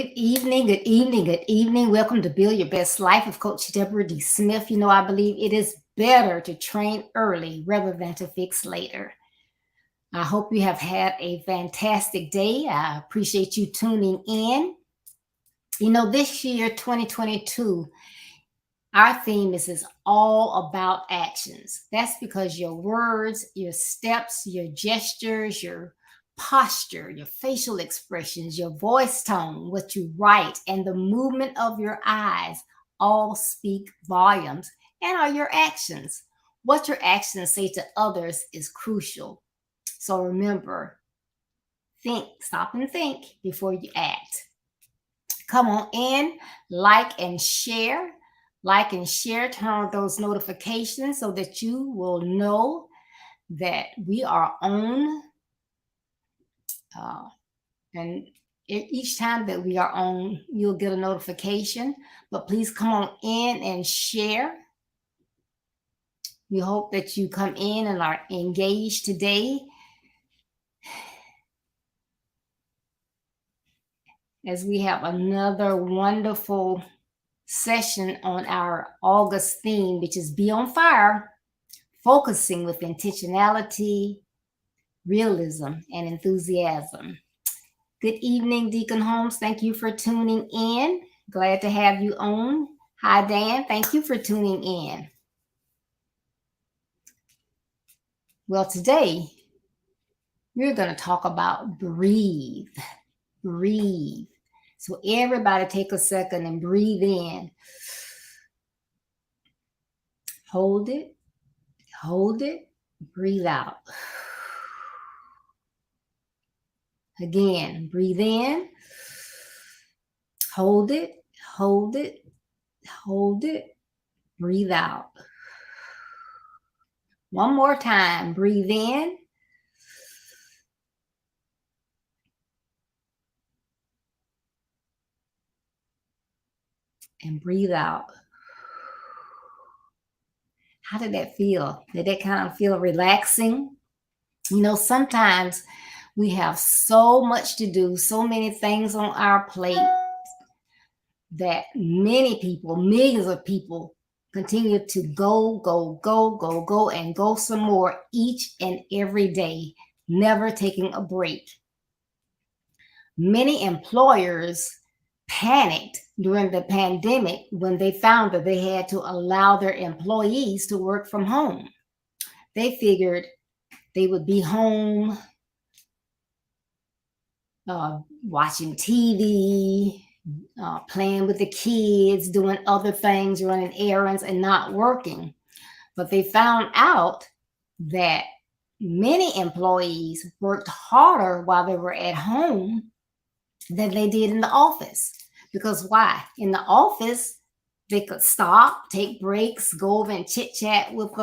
Good evening, good evening, good evening. Welcome to Build Your Best Life with Coach Deborah D. Smith. I believe it is better to train early rather than to fix later. I hope you have had a fantastic day. I appreciate you tuning in. This year, 2022, our theme is all about actions. That's because your words, your steps, your gestures, your posture, your facial expressions, your voice tone, what you write, and the movement of your eyes all speak volumes and are your actions. What your actions say to others is crucial. So remember, stop and think before you act. Come on in, like and share. Like and share, turn on those notifications so that you will know that we are on. And each time that we are on, you'll get a notification. But please come on in and share. We hope that you come in and are engaged today. As we have another wonderful session on our August theme, which is Be on Fire, focusing with intentionality, realism, and enthusiasm. Good evening, Deacon Holmes. Thank you for tuning in. Glad to have you on. Hi, Dan. Thank you for tuning in. Well, today we're going to talk about breathe. Breathe. So everybody take a second and breathe in. Hold it. Hold it. Breathe out. Again, breathe in. Hold it. Hold it. Hold it. Breathe out. One more time. Breathe in. And breathe out. How did that feel? Did that kind of feel relaxing? Sometimes we have so much to do, so many things on our plate that many people, millions of people continue to go, and go some more each and every day, never taking a break. Many employers panicked during the pandemic when they found that they had to allow their employees to work from home. They figured they would be home watching TV, playing with the kids, doing other things, running errands, and not working. But they found out that many employees worked harder while they were at home than they did in the office. Because why? In the office, they could stop, take breaks, go over and chit-chat with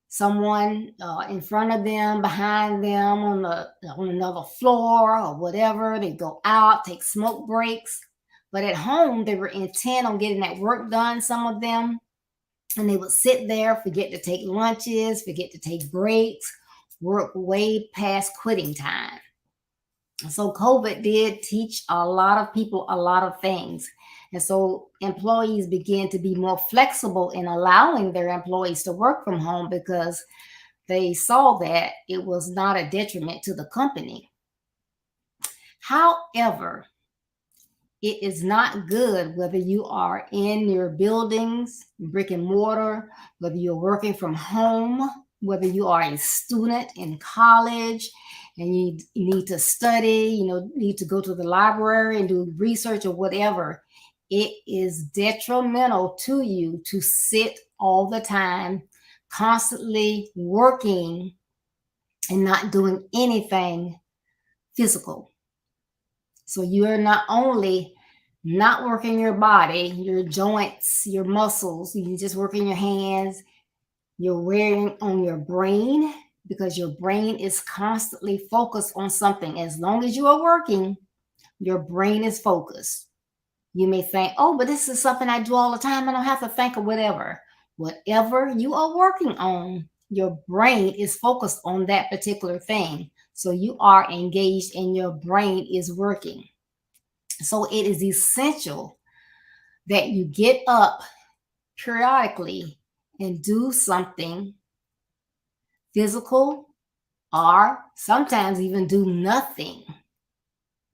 someone in front of them, behind them, on another floor or whatever. They go out, take smoke breaks. But at home, they were intent on getting that work done, some of them. And they would sit there, forget to take lunches, forget to take breaks, work way past quitting time. So COVID did teach a lot of people a lot of things. And so employees began to be more flexible in allowing their employees to work from home because they saw that it was not a detriment to the company. However, it is not good whether you are in your buildings, brick and mortar, whether you're working from home, whether you are a student in college and you need to study, need to go to the library and do research or whatever. It is detrimental to you to sit all the time, constantly working and not doing anything physical. So you're not only not working your body, your joints, your muscles, you're just working your hands, you're wearing on your brain because your brain is constantly focused on something. As long as you are working, your brain is focused. You may think, oh, but this is something I do all the time. I don't have to think of whatever. Whatever you are working on, your brain is focused on that particular thing. So you are engaged and your brain is working. So it is essential that you get up periodically and do something physical, or sometimes even do nothing.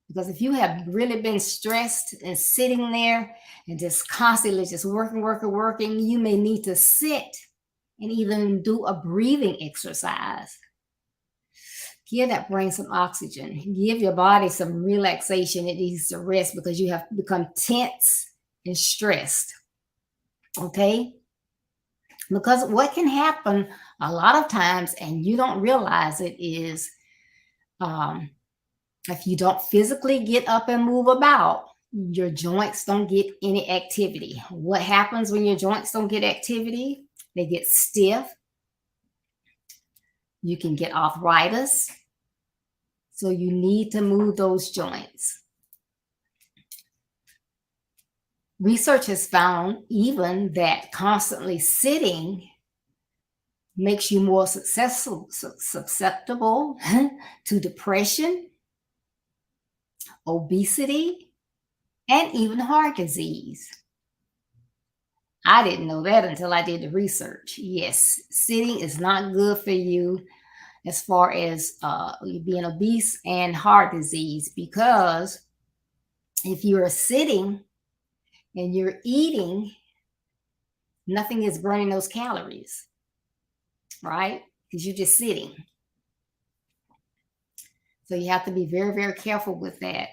Because if you have really been stressed and sitting there and just constantly just working, you may need to sit and even do a breathing exercise. Give that brain some oxygen. Give your body some relaxation. It needs to rest because you have become tense and stressed. Okay? Because what can happen a lot of times, and you don't realize it, is if you don't physically get up and move about, your joints don't get any activity. What happens when your joints don't get activity? They get stiff. You can get arthritis. So you need to move those joints. Research has found even that constantly sitting makes you more susceptible to depression, obesity, and even heart disease. I didn't know that until I did the research. Yes, sitting is not good for you as far as being obese and heart disease, because if you're sitting and you're eating, nothing is burning those calories, right? Because you're just sitting. So you have to be very, very careful with that.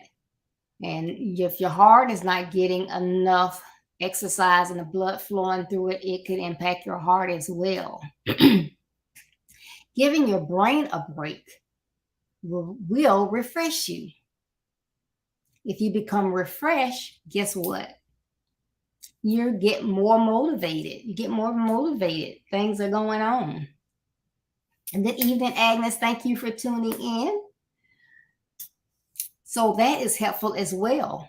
And if your heart is not getting enough exercise and the blood flowing through it, it could impact your heart as well. Giving your brain a break will refresh you. If you become refreshed, guess what? You get more motivated. You get more motivated. Things are going on. And good evening, Agnes. Thank you for tuning in. So that is helpful as well.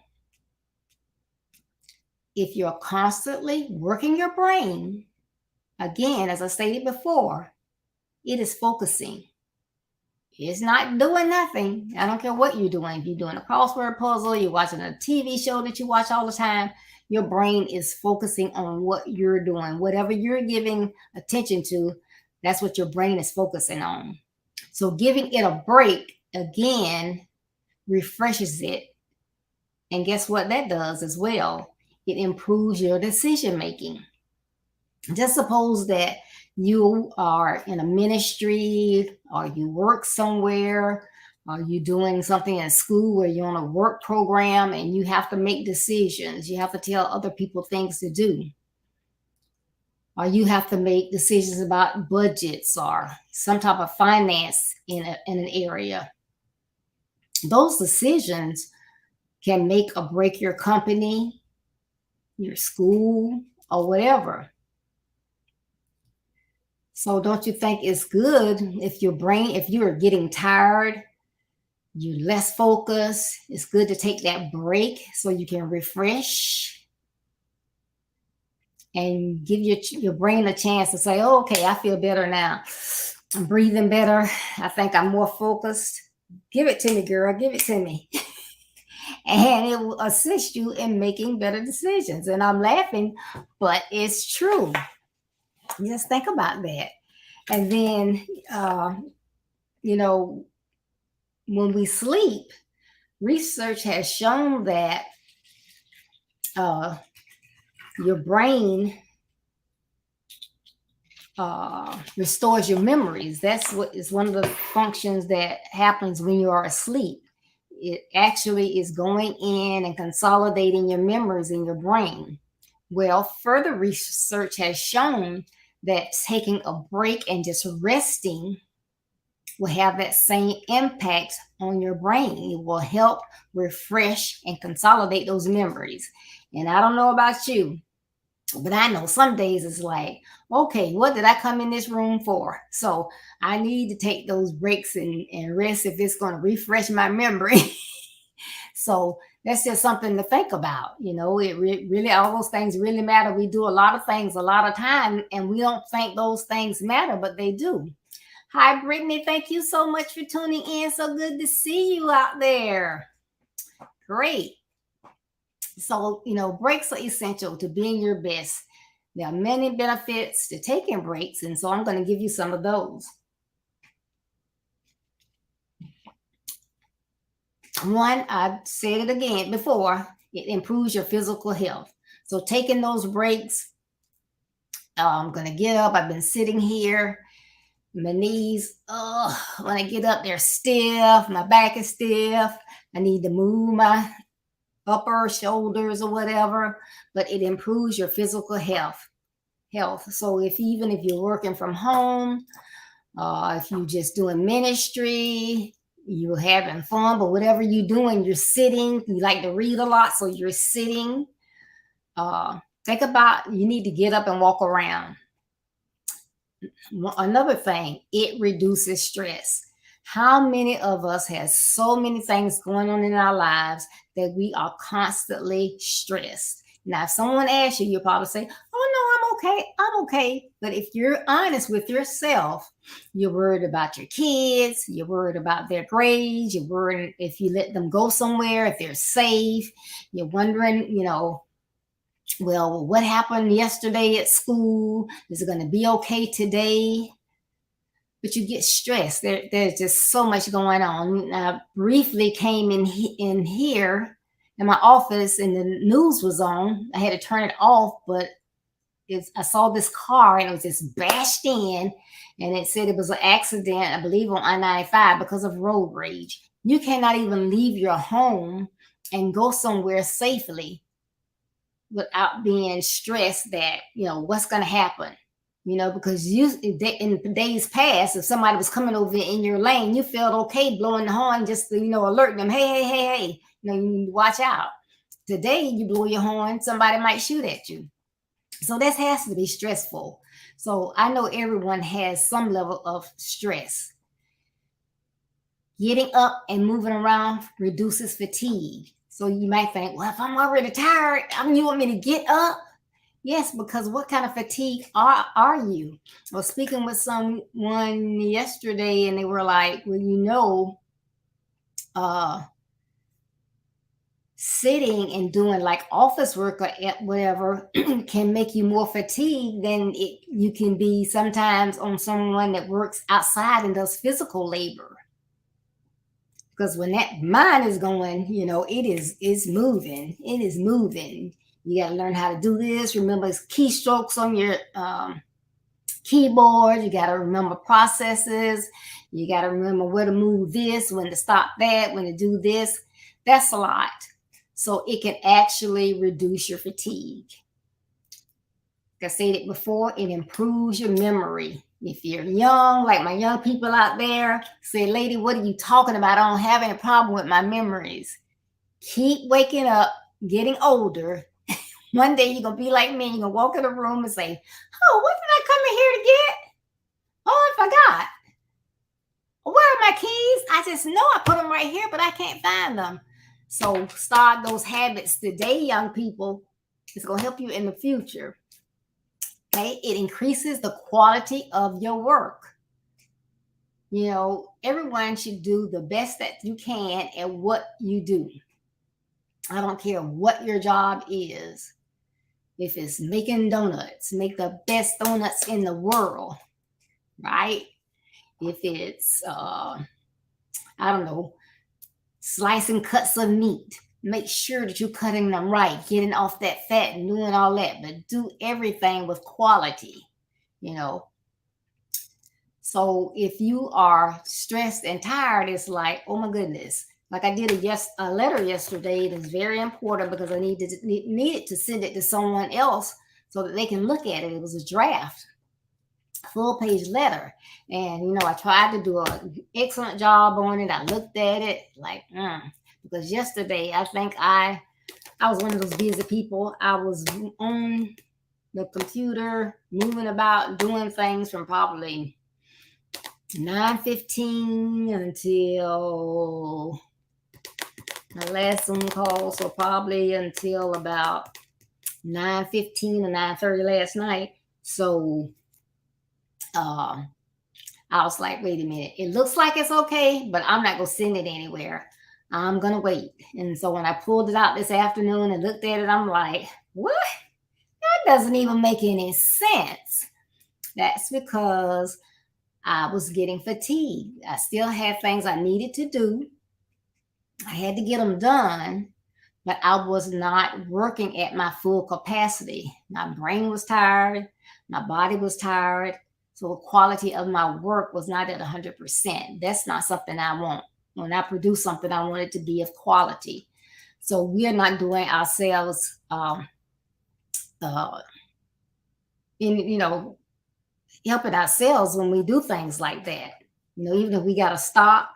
If you're constantly working your brain, again, as I stated before, it is focusing. It's not doing nothing. I don't care what you're doing. If you're doing a crossword puzzle, you're watching a TV show that you watch all the time, your brain is focusing on what you're doing. Whatever you're giving attention to, that's what your brain is focusing on. So giving it a break, again, refreshes it. And guess what that does as well? It improves your decision making. Just suppose that you are in a ministry, or you work somewhere, or you're doing something in school where you're on a work program and you have to make decisions. You have to tell other people things to do. Or you have to make decisions about budgets or some type of finance in an area. Those decisions can make or break your company, your school, or whatever. So don't you think it's good if you are getting tired, you're less focused, it's good to take that break so you can refresh and give your brain a chance to say, oh, okay, I feel better now. I'm breathing better. I think I'm more focused. Give it to me, girl. Give it to me. And it will assist you in making better decisions. And I'm laughing, but it's true. Just think about that. And then, when we sleep, research has shown that your brain restores your memories. That's what is one of the functions that happens when you are asleep. It actually is going in and consolidating your memories in your brain. Well, further research has shown that taking a break and just resting will have that same impact on your brain. It will help refresh and consolidate those memories. And I don't know about you, but I know some days it's like, okay, what did I come in this room for? So I need to take those breaks and rest if it's going to refresh my memory. So that's just something to think about. It really, all those things really matter. We do a lot of things a lot of time, and we don't think those things matter, but they do. Hi, Brittany. Thank you so much for tuning in. So good to see you out there. Great. So, breaks are essential to being your best. There are many benefits to taking breaks, and so I'm going to give you some of those. One, I've said it again before, it improves your physical health. So taking those breaks, I'm going to get up. I've been sitting here. My knees, when I get up, they're stiff. My back is stiff. I need to move my upper shoulders or whatever, but it improves your physical health. So even if you're working from home, if you're just doing ministry, you're having fun, but whatever you're doing, you're sitting. You like to read a lot, so you're sitting. Think about, you need to get up and walk around. Another thing, it reduces stress. How many of us has so many things going on in our lives that we are constantly stressed? Now, if someone asks you, you'll probably say, "Oh no, I'm okay." But if you're honest with yourself, you're worried about your kids, you're worried about their grades, you're worried if you let them go somewhere, if they're safe, you're wondering, well, what happened yesterday at school? Is it going to be okay today? But you get stressed. There's just so much going on. I briefly came in here in my office and the news was on. I had to turn it off, but I saw this car and it was just bashed in, and it said it was an accident, I believe, on I-95 because of road rage. You cannot even leave your home and go somewhere safely without being stressed that, what's going to happen. Because in days past, if somebody was coming over in your lane, you felt okay blowing the horn just to, alert them. Hey, you need to watch out. Today, you blow your horn, somebody might shoot at you. So this has to be stressful. So I know everyone has some level of stress. Getting up and moving around reduces fatigue. So you might think, well, if I'm already tired, you want me to get up? Yes, because what kind of fatigue are you? I was speaking with someone yesterday and they were like, well, sitting and doing like office work or whatever can make you more fatigued than you can be sometimes on someone that works outside and does physical labor. Because when that mind is going, it's moving. It is moving. You got to learn how to do this. Remember keystrokes on your keyboard. You got to remember processes. You got to remember where to move this, when to stop that, when to do this. That's a lot. So it can actually reduce your fatigue. Like I said it before, it improves your memory. If you're young, like my young people out there, say, "Lady, what are you talking about? I don't have any problem with my memories." Keep waking up, getting older. One day you're going to be like me. You're going to walk in the room and say, "Oh, what did I come in here to get? Oh, I forgot. Where are my keys? I just know I put them right here, but I can't find them." So start those habits today, young people. It's going to help you in the future. Okay, it increases the quality of your work. Everyone should do the best that you can at what you do. I don't care what your job is. If it's making donuts, make the best donuts in the world, right? If it's, I don't know, slicing cuts of meat, make sure that you're cutting them right, getting off that fat and doing all that, but do everything with quality, So if you are stressed and tired, it's like, oh my goodness. Like I did a letter yesterday that's very important because I needed to send it to someone else so that they can look at it. It was a draft, full-page letter. And, I tried to do an excellent job on it. I looked at it like, because yesterday I think I was one of those busy people. I was on the computer, moving about, doing things from probably 9:15 until my last Zoom call, so probably until about 9:15 or 9:30 last night. So I was like, wait a minute, it looks like it's okay, but I'm not going to send it anywhere. I'm going to wait. And so when I pulled it out this afternoon and looked at it, I'm like, what? That doesn't even make any sense. That's because I was getting fatigued. I still had things I needed to do. I had to get them done, but I was not working at my full capacity. My brain was tired, my body was tired, so the quality of my work was not at 100%. That's not something I want. When I produce something, I want it to be of quality. So we're not doing ourselves, uh, in helping ourselves when we do things like that. Even if we got to stop,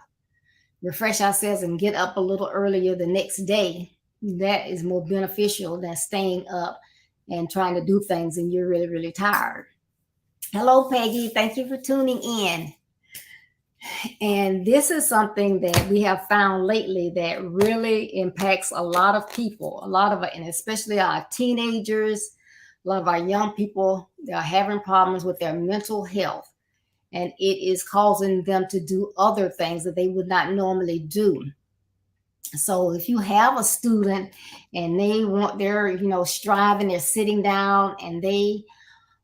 refresh ourselves, and get up a little earlier the next day, that is more beneficial than staying up and trying to do things and you're really, really tired. Hello, Peggy. Thank you for tuning in. And this is something that we have found lately that really impacts a lot of people, and especially our teenagers, a lot of our young people. They're having problems with their mental health, and it is causing them to do other things that they would not normally do. So if you have a student and they're striving, they're sitting down and they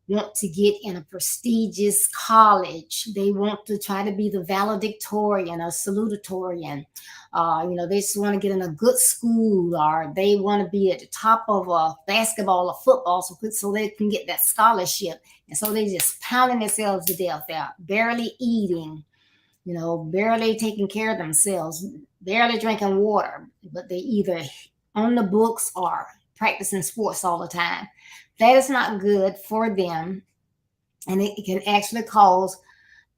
want to get in a prestigious college. They want to try to be the valedictorian or salutatorian. They just want to get in a good school, or they want to be at the top of a basketball or football so they can get that scholarship. And so they just pounding themselves to death. They're barely eating, barely taking care of themselves, barely drinking water, but they either on the books or practicing sports all the time. That is not good for them, and it can actually cause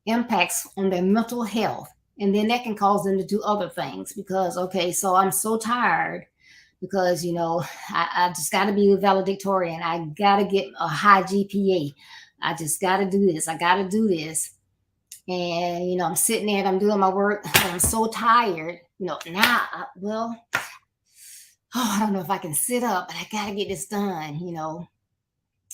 impacts on their mental health. And then that can cause them to do other things because, okay, so I'm so tired because, I just got to be a valedictorian. I got to get a high GPA. I just got to do this. I got to do this. And, I'm sitting there and I'm doing my work. And I'm so tired, I don't know if I can sit up, but I got to get this done,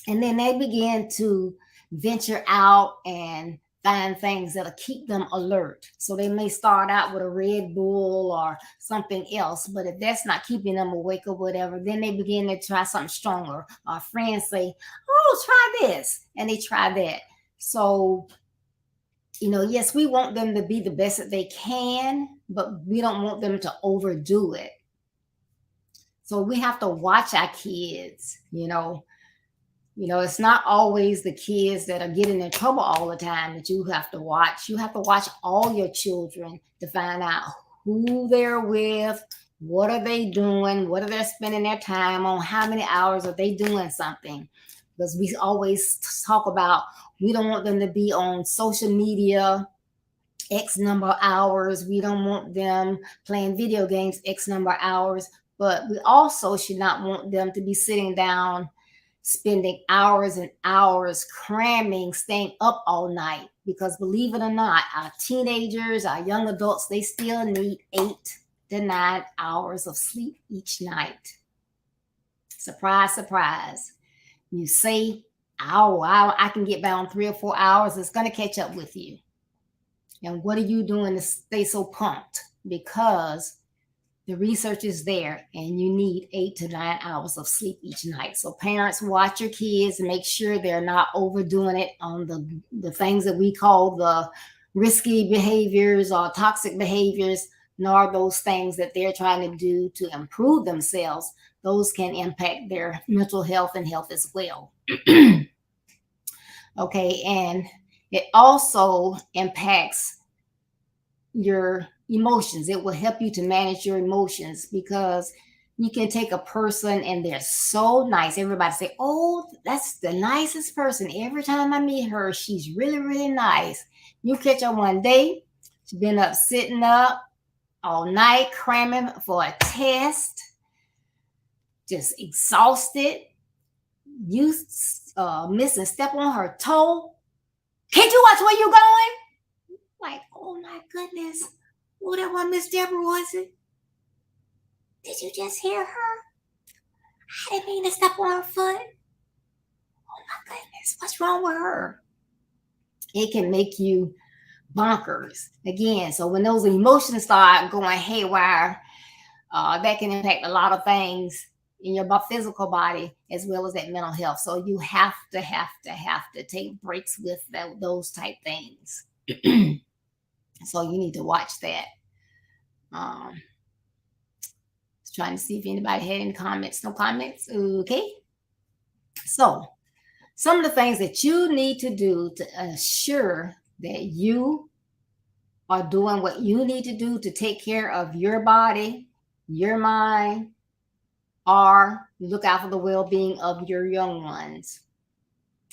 And then they begin to venture out and find things that'll keep them alert. So they may start out with a Red Bull or something else, but if that's not keeping them awake or whatever, then they begin to try something stronger. Our friends say, oh, try this, and they try that. So, yes, we want them to be the best that they can, but we don't want them to overdo it. So we have to watch our kids, it's not always the kids that are getting in trouble all the time that you have to watch. You have to watch all your children to find out who they're with, what are they doing, what are they spending their time on, how many hours are they doing something. Because we always talk about we don't want them to be on social media X number of hours. We don't want them playing video games X number of hours. But we also should not want them to be sitting down spending hours and hours cramming, staying up all night. Because believe it or not, our teenagers, our young adults, they still need 8 to 9 hours of sleep each night. Surprise, surprise. You say, I can get by on 3 or 4 hours. It's going to catch up with you. And what are you doing to stay so pumped? Because the research is there and you need 8 to 9 hours of sleep each night. So parents, watch your kids and make sure they're not overdoing it on the things that we call the risky behaviors or toxic behaviors, nor those things that they're trying to do to improve themselves. Those can impact their mental health and health as well. Okay, and it also impacts your emotions. It will help you to manage your emotions because you can take a person and they're so nice. Everybody say, oh, that's the nicest person. Every time I meet her, she's really, really nice. You catch her one day, she's been up, sitting up all night, cramming for a test, just exhausted. You miss and step on her toe. Can't you watch where you're going? Like, oh my goodness. Oh, that one Miss Deborah, was it? Did you just hear her? I didn't mean to step on her foot. Oh my goodness, what's wrong with her? It can make you bonkers again. So when those emotions start going haywire, that can impact a lot of things in your physical body as well as that mental health. So you have to take breaks with those type things. So you need to watch that. Trying to see if anybody had any comments. No comments. Okay. So some of the things that you need to do to assure that you are doing what you need to do to take care of your body, your mind, or look out for the well-being of your young ones.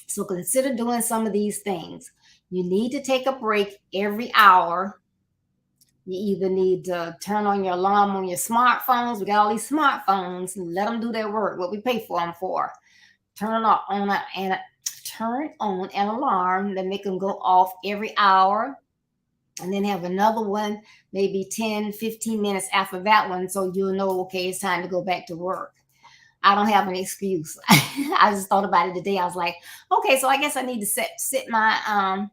So consider doing some of these things. You need to take a break every hour. You either need to turn on your alarm on your smartphones. We got all these smartphones, and let them do their work, what we pay for them for. Turn on an alarm that make them go off every hour, and then have another one maybe 10-15 minutes after that one, so you'll know, okay, it's time to go back to work. I don't have an excuse. I just thought about it today. I was like, okay, so I guess I need to set my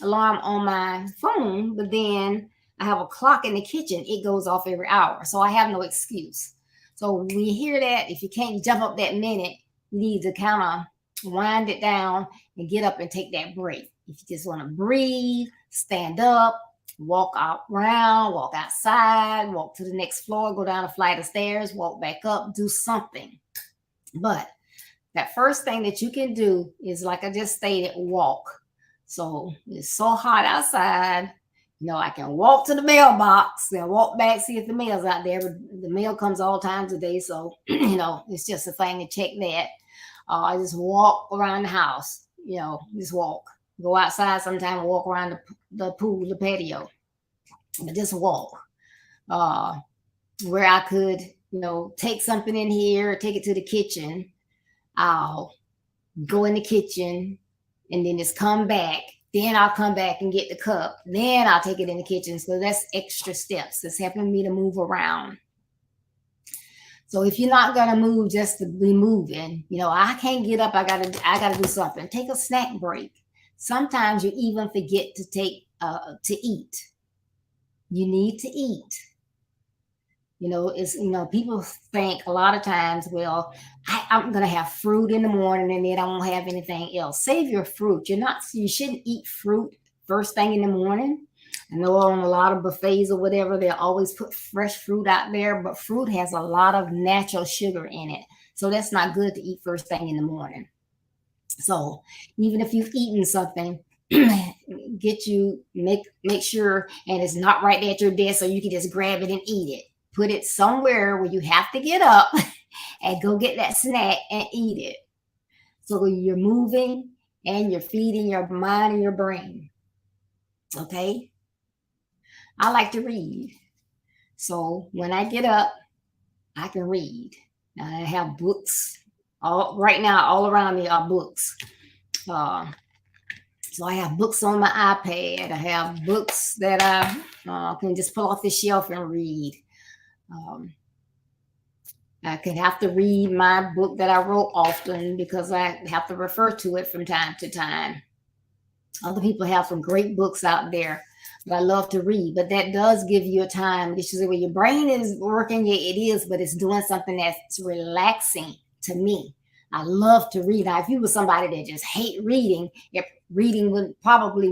alarm on my phone, but then I have a clock in the kitchen. It goes off every hour, so I have no excuse. So when you hear that, if you can't jump up that minute, you need to kind of wind it down and get up and take that break. If you just want to breathe, stand up, walk around, walk outside, walk to the next floor, go down a flight of stairs, walk back up, do something. But that first thing that you can do is, like I just stated, walk. So it's so hot outside. I can walk to the mailbox and walk back, see if the mail's out there. The mail comes all times of day. So, it's just a thing to check that. I just walk around the house, just walk. Go outside sometime and walk around the pool, the patio. But just walk. Where I could, take something in here, take it to the kitchen. I'll go in the kitchen and then just come back. Then I'll come back and get the cup. Then I'll take it in the kitchen. So that's extra steps. It's helping me to move around. So if you're not gonna move just to be moving, I can't get up. I gotta do something. Take a snack break. Sometimes you even forget to to eat. You need to eat. People think a lot of times, well, I'm going to have fruit in the morning and then I won't have anything else. Save your fruit. You shouldn't eat fruit first thing in the morning. I know on a lot of buffets or whatever, they always put fresh fruit out there, but fruit has a lot of natural sugar in it. So that's not good to eat first thing in the morning. So even if you've eaten something, make sure, and it's not right there at your desk so you can just grab it and eat it. Put it somewhere where you have to get up and go get that snack and eat it. So you're moving and you're feeding your mind and your brain. Okay? I like to read. So when I get up, I can read. I have books. Right now, all around me are books. So I have books on my iPad. I have books that I can just pull off the shelf and read. I could have to read my book that I wrote often because I have to refer to it from time to time. Other people have some great books out there that I love to read, but that does give you a time. When your brain is working, yeah, it is, but it's doing something that's relaxing to me. I love to read. Now, if you were somebody that just hate reading, reading would probably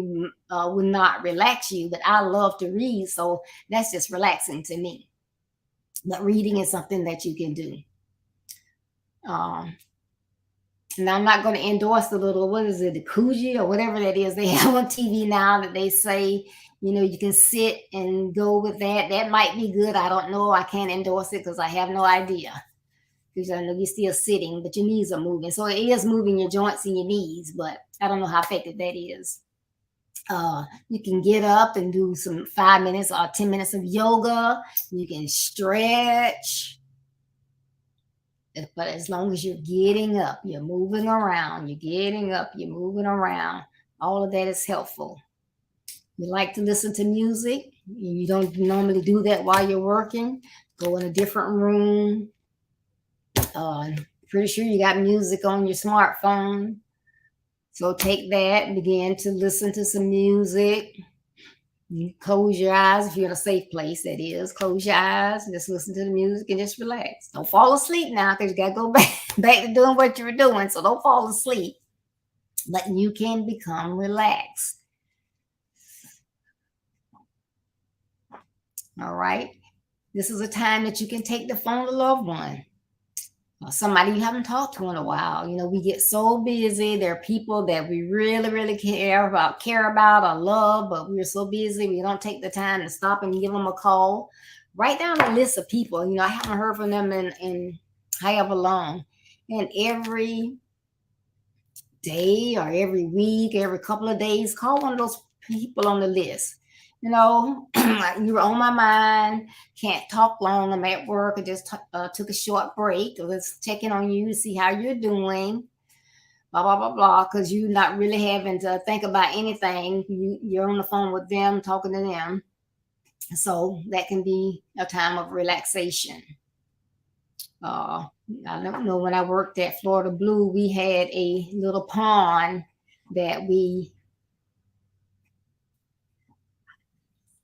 would not relax you, but I love to read, so that's just relaxing to me. But reading is something that you can do. And I'm not going to endorse the little, what is it, the Coogee or whatever that is they have on TV now that they say, you can sit and go with that. That might be good. I don't know. I can't endorse it because I have no idea. Because I know you're still sitting, but your knees are moving. So it is moving your joints and your knees, but I don't know how effective that is. You can get up and do some 5 minutes or 10 minutes of yoga. You can stretch. But as long as you're getting up, you're moving around, you're getting up, you're moving around, all of that is helpful. You like to listen to music. You don't normally do that while you're working. Go in a different room. Pretty sure you got music on your smartphone. So take that and begin to listen to some music. You close your eyes if you're in a safe place, that is. Close your eyes, just listen to the music and just relax. Don't fall asleep now because you got to go back to doing what you were doing. So don't fall asleep, but you can become relaxed. All right. This is a time that you can take the phone to loved one, or somebody you haven't talked to in a while. You know, we get so busy. There are people that we really, really care about or love, but we're so busy we don't take the time to stop and give them a call. Write down a list of people. You know, I haven't heard from them in however long. And every day or every week, every couple of days, call one of those people on the list. You know, you were on my mind, can't talk long, I'm at work, I just took a short break. Let's check in on you, see how you're doing, blah, blah, blah, blah, because you're not really having to think about anything. You're on the phone with them, talking to them. So that can be a time of relaxation. I don't know, when I worked at Florida Blue, we had a little pond that we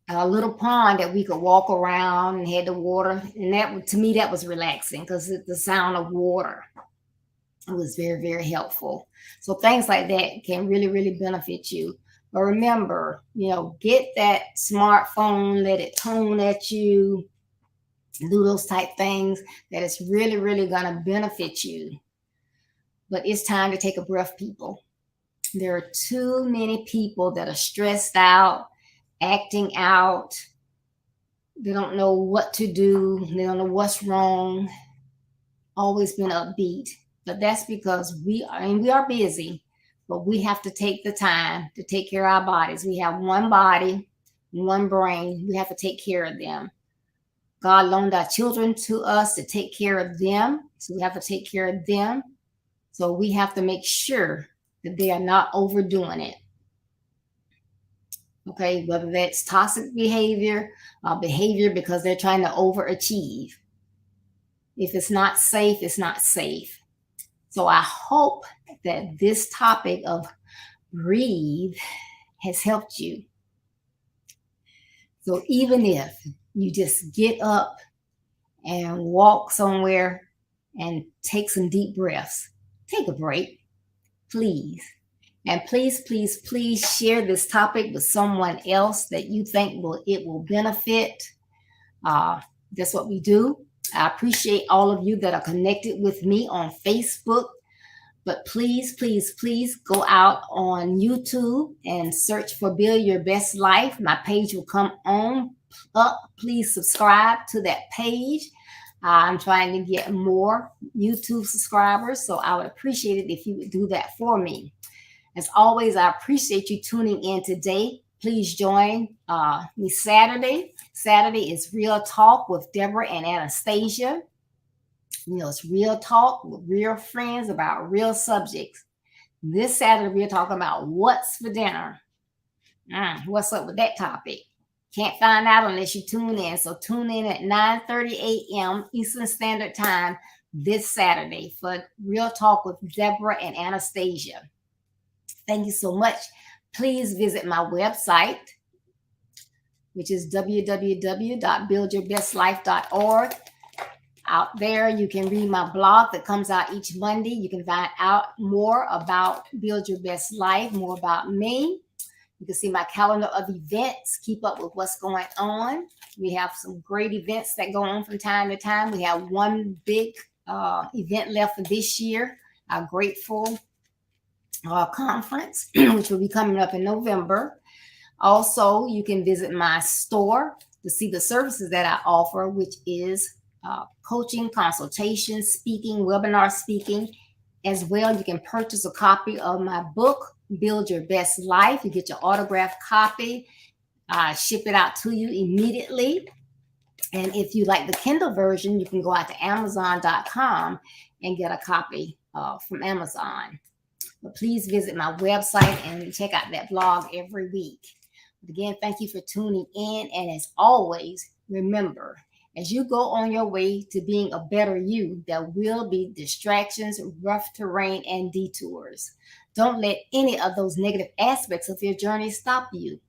a little pond that we could walk around and had the water, and that, to me, that was relaxing because the sound of water, it was very, very helpful. So things like that can really, really benefit you. But remember, you know, get that smartphone, let it tone at you, do those type things that is really, really going to benefit you. But it's time to take a breath, people. There are too many people that are stressed out, acting out. They don't know what to do. They don't know what's wrong. Always been upbeat. But that's because we are busy, but we have to take the time to take care of our bodies. We have one body, one brain. We have to take care of them. God loaned our children to us to take care of them. So we have to take care of them. So we have to make sure that they are not overdoing it. Okay, whether that's toxic behavior, behavior because they're trying to overachieve. If it's not safe, it's not safe. So I hope that this topic of breathe has helped you. So even if you just get up and walk somewhere and take some deep breaths, take a break, please. And please, please, please share this topic with someone else that you think it will benefit. That's what we do. I appreciate all of you that are connected with me on Facebook. But please, please, please go out on YouTube and search for Build Your Best Life. My page will come on up. Please subscribe to that page. I'm trying to get more YouTube subscribers, so I would appreciate it if you would do that for me. As always, I appreciate you tuning in today. Please join me Saturday. Saturday is Real Talk with Deborah and Anastasia. You know, it's real talk with real friends about real subjects. This Saturday, we're talking about what's for dinner. What's up with that topic? Can't find out unless you tune in. So tune in at 9:30 a.m. Eastern Standard Time this Saturday for Real Talk with Deborah and Anastasia. Thank you so much. Please visit my website, which is www.buildyourbestlife.org. Out there, you can read my blog that comes out each Monday. You can find out more about Build Your Best Life, more about me. You can see my calendar of events, keep up with what's going on. We have some great events that go on from time to time. We have one big event left for this year, our Grateful Conference, which will be coming up in November. Also, you can visit my store to see the services that I offer, which is coaching, consultation, speaking, webinar speaking. As well, you can purchase a copy of my book, Build Your Best Life. You get your autographed copy, ship it out to you immediately. And if you like the Kindle version, you can go out to Amazon.com and get a copy from Amazon. But please visit my website and check out that blog every week. But again, thank you for tuning in. And as always, remember, as you go on your way to being a better you, there will be distractions, rough terrain, and detours. Don't let any of those negative aspects of your journey stop you.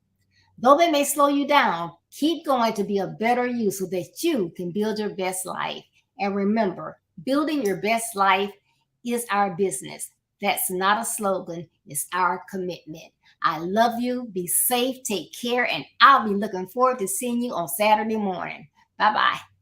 Though they may slow you down, keep going to be a better you so that you can build your best life. And remember, building your best life is our business. That's not a slogan, it's our commitment. I love you. Be safe, take care, and I'll be looking forward to seeing you on Saturday morning. Bye bye.